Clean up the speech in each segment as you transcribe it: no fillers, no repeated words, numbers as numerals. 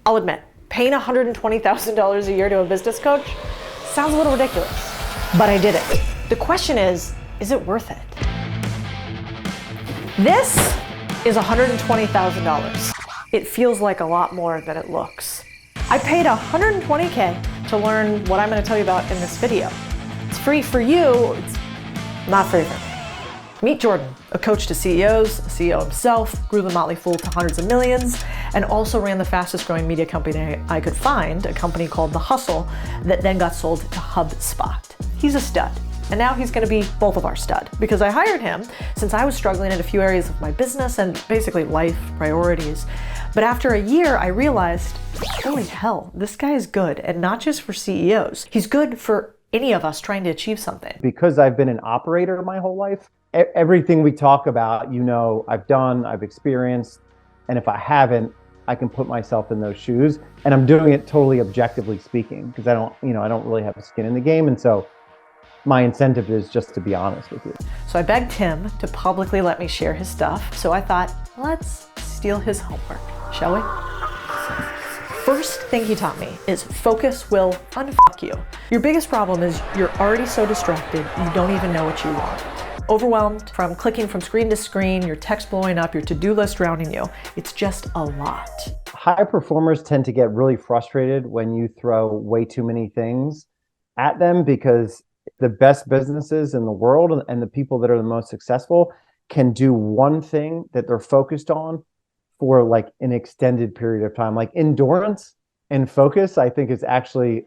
I'll admit, paying $120,000 a year to a business coach sounds a little ridiculous, but I did it. The question is it worth it? This is $120,000. It feels like a lot more than it looks. I paid $120K to learn what I'm going to tell you about in this video. It's free for you, it's not free for me. Meet Jordan, a coach to CEOs, a CEO himself, grew the Motley Fool to hundreds of millions, and also ran the fastest growing media company I could find, a company called The Hustle, that then got sold to Hubspot. He's a stud. And now he's gonna be both of our stud, because I hired him since I was struggling in a few areas of my business and basically life priorities. But after a year, I realized, holy hell, this guy is good, and not just for CEOs. He's good for any of us trying to achieve something. Because I've been an operator my whole life, everything we talk about, I've done, I've experienced, and if I haven't, I can put myself in those shoes, and I'm doing it totally objectively speaking, because I don't really have a skin in the game, and so my incentive is just to be honest with you. So I begged him to publicly let me share his stuff, so I thought, let's steal his homework, shall we? First thing he taught me is focus will unf you. Your biggest problem is you're already so distracted, you don't even know what you want. Overwhelmed from clicking from screen to screen, your text blowing up, your to-do list drowning you. It's just a lot. High performers tend to get really frustrated when you throw way too many things at them, because the best businesses in the world and the people that are the most successful can do one thing that they're focused on for like an extended period of time. Like endurance and focus, I think, is actually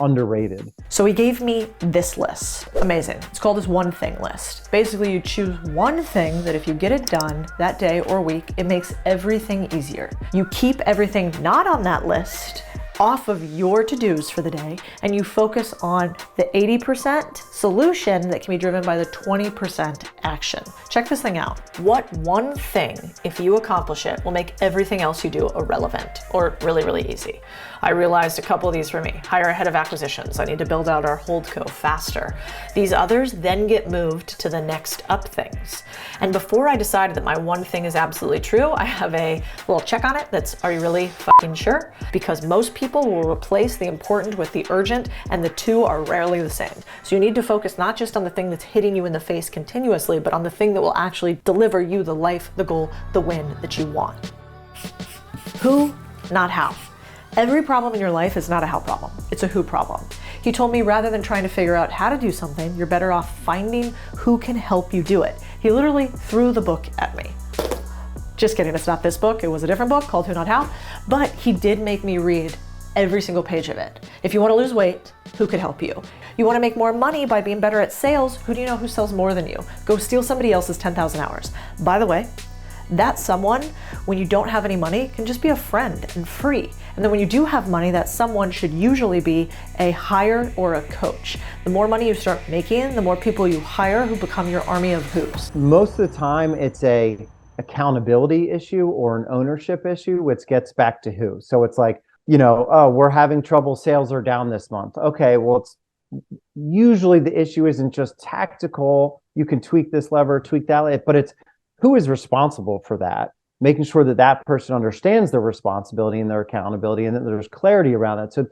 underrated. So he gave me this list. Amazing. It's called his one thing list. Basically, you choose one thing that if you get it done that day or week, it makes everything easier. You keep everything not on that list off of your to-dos for the day, and you focus on the 80% solution that can be driven by the 20% action. Check this thing out. What one thing, if you accomplish it, will make everything else you do irrelevant or really, really easy? I realized a couple of these for me. Hire a head of acquisitions. I need to build out our holdco faster. These others then get moved to the next up things. And before I decided that my one thing is absolutely true, I have a little check on it that's, are you really fucking sure? Because most people will replace the important with the urgent, and the two are rarely the same. So you need to focus not just on the thing that's hitting you in the face continuously, but on the thing that will actually deliver you the life, the goal, the win that you want. Who, not how. Every problem in your life is not a how problem, it's a who problem. He told me rather than trying to figure out how to do something, you're better off finding who can help you do it. He literally threw the book at me. Just kidding, it's not this book, it was a different book called Who Not How, but he did make me read every single page of it. If you want to lose weight, who could help you? You want to make more money by being better at sales, who do you know who sells more than you? Go steal somebody else's 10,000 hours. By the way, that someone, when you don't have any money, can just be a friend and free. And then when you do have money, that someone should usually be a hire or a coach. The more money you start making, the more people you hire who become your army of who's. Most of the time, it's a accountability issue or an ownership issue, which gets back to who. So it's like, oh, we're having trouble, sales are down this month. Okay, well, it's usually the issue isn't just tactical, you can tweak this lever, tweak that, but it's who is responsible for that, making sure that that person understands their responsibility and their accountability, and that there's clarity around it. So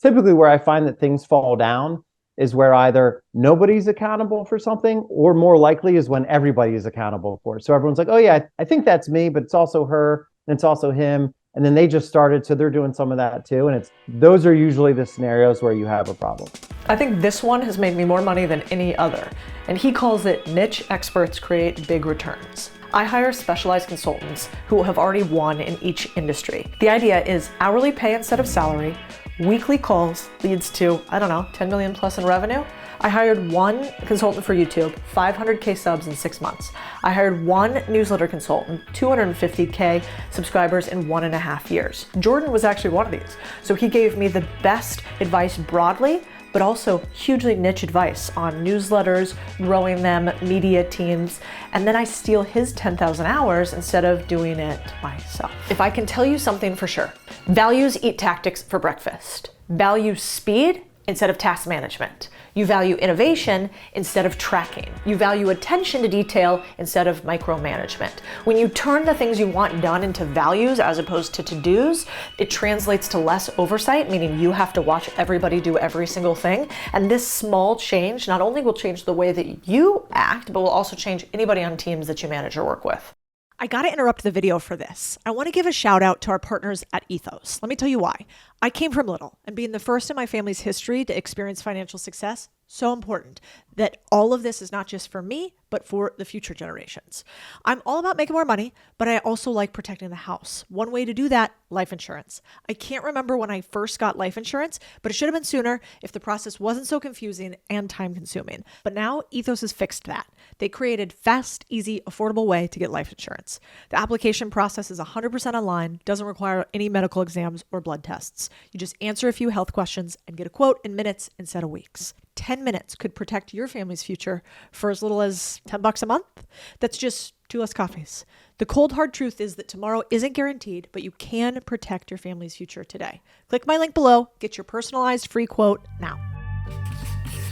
typically where I find that things fall down is where either nobody's accountable for something, or more likely is when everybody is accountable for it. So everyone's like, oh yeah, I think that's me, but it's also her, and it's also him. And then they just started, so they're doing some of that too. And those are usually the scenarios where you have a problem. I think this one has made me more money than any other. And he calls it niche experts create big returns. I hire specialized consultants who have already won in each industry. The idea is hourly pay instead of salary, weekly calls leads to, 10 million plus in revenue. I hired one consultant for YouTube, 500K subs in 6 months. I hired one newsletter consultant, 250K subscribers in 1.5 years. Jordan was actually one of these. So he gave me the best advice broadly, but also hugely niche advice on newsletters, growing them, media teams, and then I steal his 10,000 hours instead of doing it myself. If I can tell you something for sure, values eat tactics for breakfast. Values speed instead of task management. You value innovation instead of tracking. You value attention to detail instead of micromanagement. When you turn the things you want done into values as opposed to to-dos, it translates to less oversight, meaning you have to watch everybody do every single thing. And this small change not only will change the way that you act, but will also change anybody on teams that you manage or work with. I got to interrupt the video for this. I want to give a shout out to our partners at Ethos. Let me tell you why. I came from little, and being the first in my family's history to experience financial success, so important that all of this is not just for me, but for the future generations. I'm all about making more money, but I also like protecting the house. One way to do that, life insurance. I can't remember when I first got life insurance, but it should have been sooner if the process wasn't so confusing and time consuming. But now Ethos has fixed that. They created fast, easy, affordable way to get life insurance. The application process is 100% online, doesn't require any medical exams or blood tests. You just answer a few health questions and get a quote in minutes instead of weeks. 10 minutes could protect your family's future for as little as $10 a month. That's just 2 less coffees. The cold hard truth is that tomorrow isn't guaranteed, but you can protect your family's future today. Click my link below, get your personalized free quote now.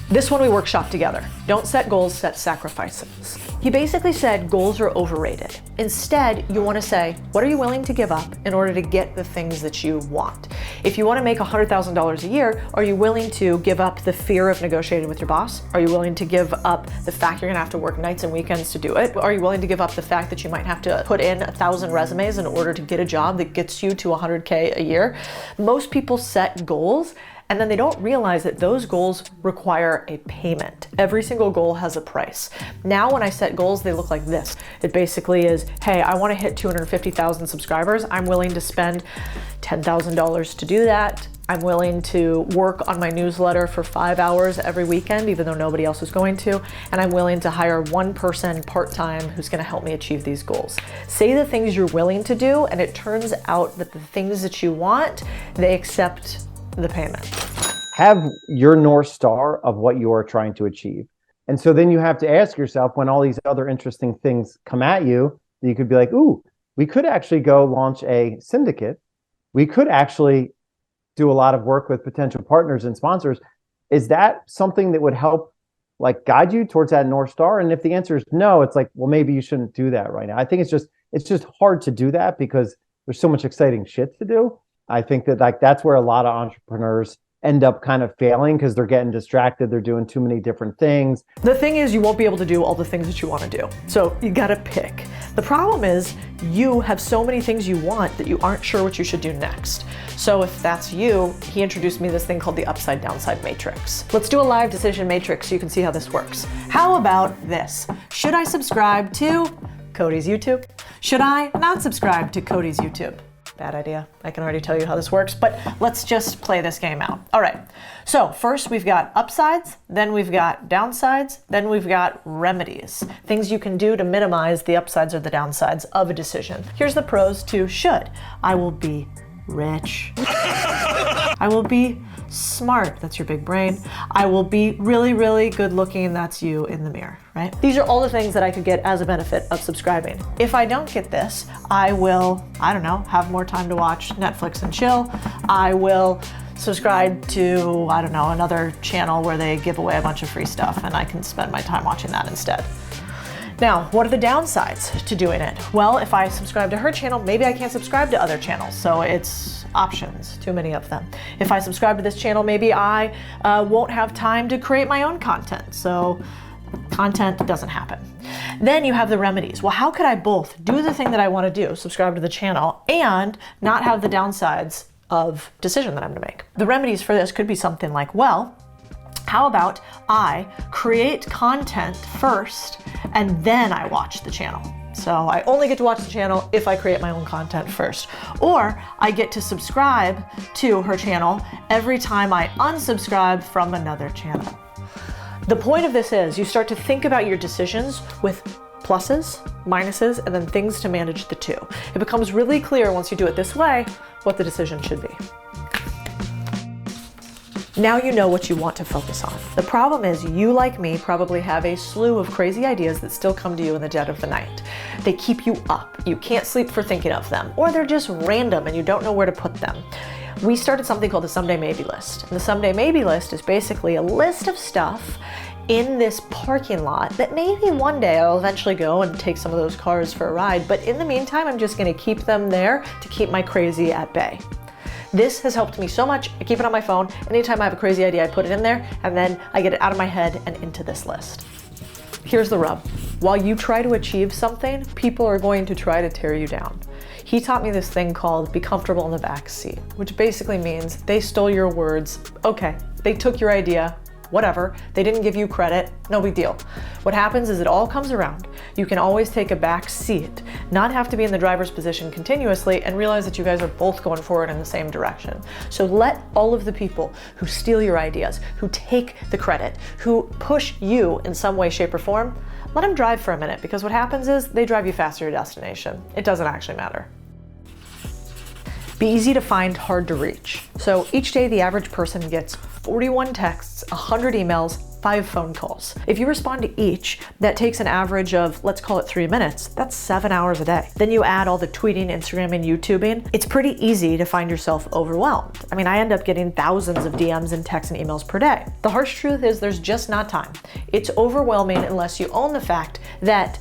This one we workshopped together. Don't set goals, set sacrifices. He basically said goals are overrated. Instead, you want to say, what are you willing to give up in order to get the things that you want? If you want to make $100,000 a year, are you willing to give up the fear of negotiating with your boss? Are you willing to give up the fact you're going to have to work nights and weekends to do it? Are you willing to give up the fact that you might have to put in 1,000 resumes in order to get a job that gets you to 100K a year? Most people set goals and then they don't realize that those goals require a payment. Every single goal has a price. Now when I set goals, they look like this. It basically is, hey, I want to hit 250,000 subscribers. I'm willing to spend $10,000 to do that. I'm willing to work on my newsletter for 5 hours every weekend, even though nobody else is going to. And I'm willing to hire one person part-time who's going to help me achieve these goals. Say the things you're willing to do, and it turns out that the things that you want, they accept the payment. Have your North Star of what you are trying to achieve. And so then you have to ask yourself, when all these other interesting things come at you, you could be like, ooh, we could actually go launch a syndicate. We could actually do a lot of work with potential partners and sponsors. Is that something that would help guide you towards that North Star? And if the answer is no, it's like, well, maybe you shouldn't do that right now. I think it's just hard to do that because there's so much exciting shit to do. I think that that's where a lot of entrepreneurs end up kind of failing because they're getting distracted. They're doing too many different things. The thing is, you won't be able to do all the things that you want to do. So you got to pick. The problem is you have so many things you want that you aren't sure what you should do next. So if that's you, he introduced me this thing called the upside downside matrix. Let's do a live decision matrix so you can see how this works. How about this? Should I subscribe to Codie's YouTube? Should I not subscribe to Codie's YouTube? Bad idea. I can already tell you how this works, but let's just play this game out. All right. So first we've got upsides, then we've got downsides, then we've got remedies. Things you can do to minimize the upsides or the downsides of a decision. Here's the pros to should. I will be rich. I will be smart. That's your big brain. I will be really, really good looking. That's you in the mirror, right? These are all the things that I could get as a benefit of subscribing. If I don't get this, I will, I don't know, have more time to watch Netflix and chill. I will subscribe to, I don't know, another channel where they give away a bunch of free stuff and I can spend my time watching that instead. Now, what are the downsides to doing it? Well, if I subscribe to her channel, maybe I can't subscribe to other channels. So it's options, too many of them. If I subscribe to this channel, maybe I won't have time to create my own content. So content doesn't happen. Then you have the remedies. Well, how could I both do the thing that I want to do, subscribe to the channel, and not have the downsides of decision that I'm going to make? The remedies for this could be something like, well, how about I create content first and then I watch the channel? So I only get to watch the channel if I create my own content first. Or I get to subscribe to her channel every time I unsubscribe from another channel. The point of this is you start to think about your decisions with pluses, minuses, and then things to manage the two. It becomes really clear once you do it this way what the decision should be. Now you know what you want to focus on. The problem is you, like me, probably have a slew of crazy ideas that still come to you in the dead of the night. They keep you up. You can't sleep for thinking of them, or they're just random and you don't know where to put them. we started something called the Someday Maybe list. And the Someday Maybe list is basically a list of stuff in this parking lot that maybe one day I'll eventually go and take some of those cars for a ride. But in the meantime, I'm just gonna keep them there to keep my crazy at bay. This has helped me so much. I keep it on my phone. Anytime I have a crazy idea, I put it in there, and then I get it out of my head and into this list. Here's the rub. While you try to achieve something, people are going to try to tear you down. He taught me this thing called be comfortable in the back seat, which basically means they stole your words. Okay, they took your idea, whatever. They didn't give you credit, no big deal. What happens is it all comes around. You can always take a back seat, not have to be in the driver's position continuously, and realize that you guys are both going forward in the same direction. So let all of the people who steal your ideas, who take the credit, who push you in some way, shape, or form, let them drive for a minute, because what happens is they drive you faster to your destination. It doesn't actually matter. Be easy to find, hard to reach. So each day the average person gets 41 texts, 100 emails, 5 phone calls. If you respond to each, that takes an average of, let's call it 3 minutes. That's 7 hours a day. Then you add all the tweeting, Instagram, and YouTubing. It's pretty easy to find yourself overwhelmed. I mean, I end up getting thousands of DMs and texts and emails per day. The harsh truth is there's just not time. It's overwhelming unless you own the fact that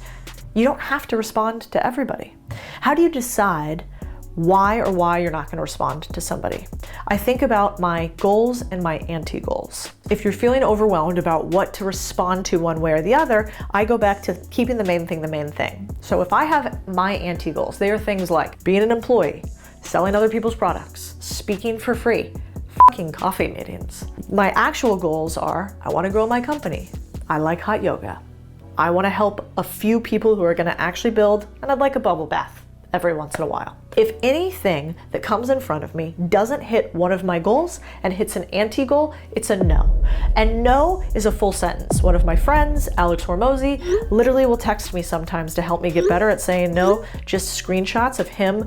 you don't have to respond to everybody. How do you decide why you're not going to respond to somebody? I think about my goals and my anti-goals. If you're feeling overwhelmed about what to respond to one way or the other, I go back to keeping the main thing. So if I have my anti-goals, they are things like being an employee, selling other people's products, speaking for free, fucking coffee meetings. My actual goals are, I want to grow my company. I like hot yoga. I want to help a few people who are going to actually build, and I'd like a bubble bath every once in a while. If anything that comes in front of me doesn't hit one of my goals and hits an anti-goal, it's a no. And no is a full sentence. One of my friends, Alex Hormozy, literally will text me sometimes to help me get better at saying no, just screenshots of him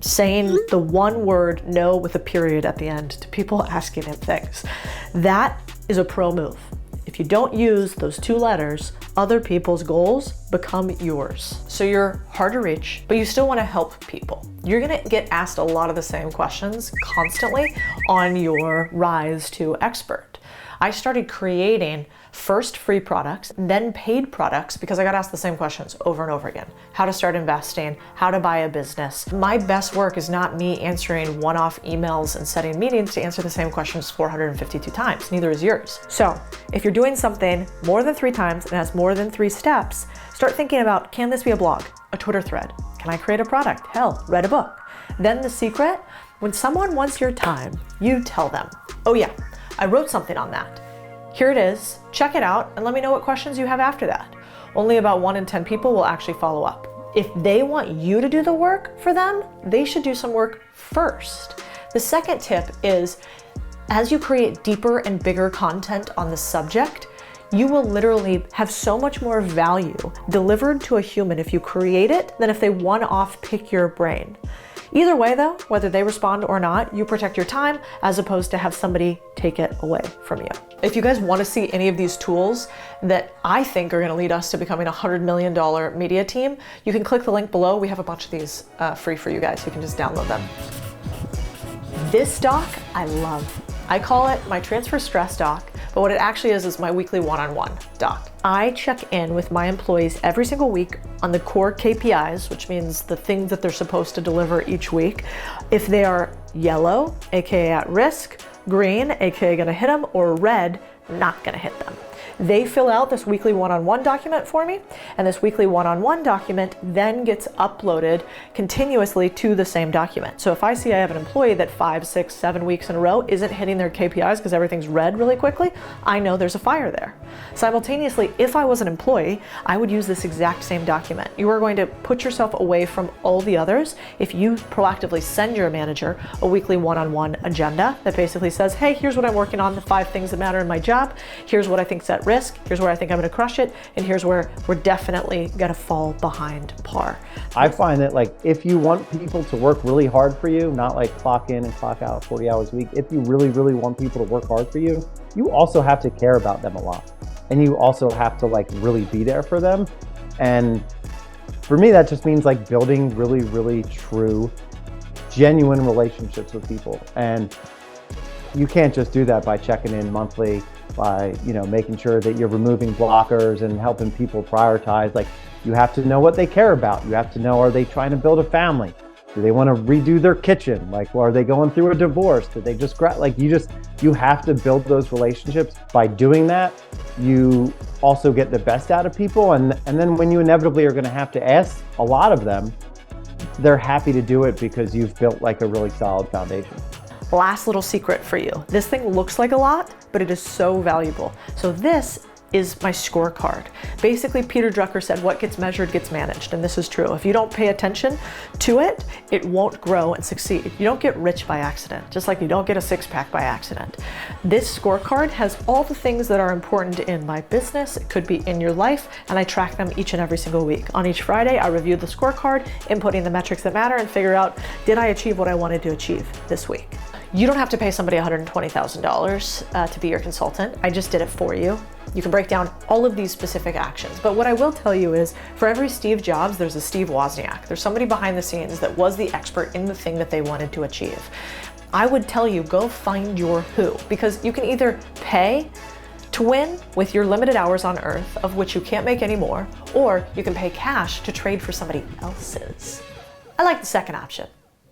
saying the one word no with a period at the end to people asking him things. That is a pro move. If you don't use those 2 letters, other people's goals become yours. So you're hard to reach, but you still want to help people. You're going to get asked a lot of the same questions constantly on your rise to expert. I started creating first free products, then paid products, because I got asked the same questions over and over again. How to start investing, how to buy a business. My best work is not me answering one-off emails and setting meetings to answer the same questions 452 times. Neither is yours. So if you're doing something more than 3 times and has more than 3 steps, start thinking about, can this be a blog, a Twitter thread? Can I create a product? Hell, read a book. Then the secret, when someone wants your time, you tell them, oh yeah, I wrote something on that. Here it is, check it out, and let me know what questions you have after that. Only about 1 in 10 people will actually follow up. If they want you to do the work for them, they should do some work first. The second tip is, as you create deeper and bigger content on the subject, you will literally have so much more value delivered to a human if you create it than if they one-off pick your brain. Either way though, whether they respond or not, you protect your time as opposed to have somebody take it away from you. If you guys want to see any of these tools that I think are going to lead us to becoming a $100 million media team, you can click the link below. We have a bunch of these free for you guys. You can just download them. This doc I love. I call it my transfer stress doc, but what it actually is my weekly one-on-one doc. I check in with my employees every single week on the core KPIs, which means the things that they're supposed to deliver each week. If they are yellow, aka at risk, green, aka gonna hit them, or red, not gonna hit them. They fill out this weekly one-on-one document for me, and this weekly one-on-one document then gets uploaded continuously to the same document. So if I see I have an employee that 5, 6, 7 weeks in a row isn't hitting their KPIs because everything's red really quickly, I know there's a fire there. Simultaneously, if I was an employee, I would use this exact same document. You are going to put yourself away from all the others if you proactively send your manager a weekly one-on-one agenda that basically says, hey, here's what I'm working on, the 5 things that matter in my job, here's what I think's at risk, here's where I think I'm gonna crush it, and here's where we're definitely gonna fall behind par. I find that like if you want people to work really hard for you, not like clock in and clock out 40 hours a week, if you really, really want people to work hard for you, you also have to care about them a lot. And you also have to like really be there for them. And for me, that just means like building really, really true, genuine relationships with people. And you can't just do that by checking in monthly, by, making sure that you're removing blockers and helping people prioritize. Like, you have to know what they care about. You have to know, are they trying to build a family? Do they want to redo their kitchen? Like, are they going through a divorce? Did they just you have to build those relationships. By doing that, you also get the best out of people. And then when you inevitably are going to have to ask a lot of them, they're happy to do it because you've built like a really solid foundation. Last little secret for you. This thing looks like a lot, but it is so valuable. So this is my scorecard. Basically, Peter Drucker said, what gets measured gets managed. And this is true. If you don't pay attention to it, it won't grow and succeed. You don't get rich by accident, just like you don't get a six-pack by accident. This scorecard has all the things that are important in my business. It could be in your life, and I track them each and every single week. On each Friday, I review the scorecard, inputting the metrics that matter, and figure out, did I achieve what I wanted to achieve this week? You don't have to pay somebody $120,000 to be your consultant. I just did it for you. You can break down all of these specific actions. But what I will tell you is, for every Steve Jobs, there's a Steve Wozniak. There's somebody behind the scenes that was the expert in the thing that they wanted to achieve. I would tell you, go find your who, because you can either pay to win with your limited hours on earth, of which you can't make any more, or you can pay cash to trade for somebody else's. I like the second option.